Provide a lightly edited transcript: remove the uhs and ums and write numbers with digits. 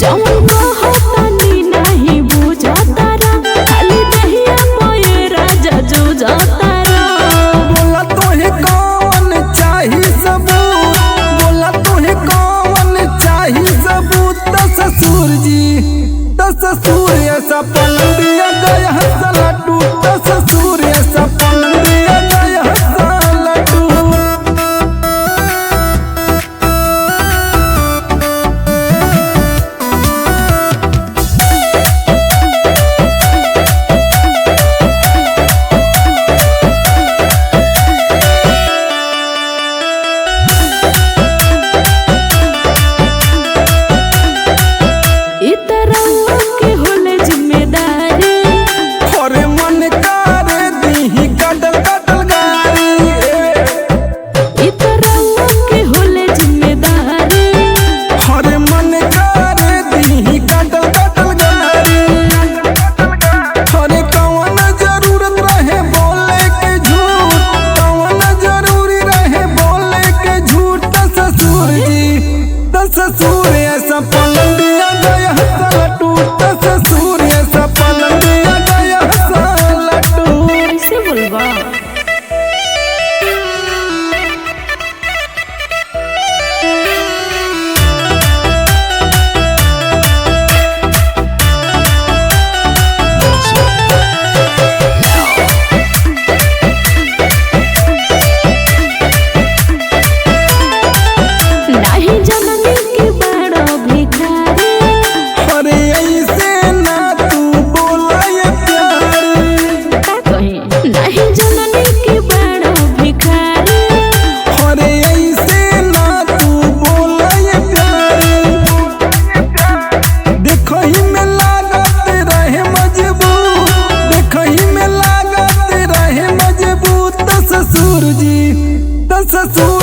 जवन कहतानी नहीं बुझतारा खाली दहिया मोए राजा जुझतारा। बोला तोहे कौन चाही सबूत, बोला तोहे कौन चाही सबूत। ससुर जी ससुर ऐसा पलंग दिया गया साला टूट। ससुर ऐसा पलंग दिया गया साला टूट। ससुर ऐसा पलंग दिया गया साला टूट। ससुर ऐसा पलंग दिया गया साला टूट। ऐसे बोलबा ससुर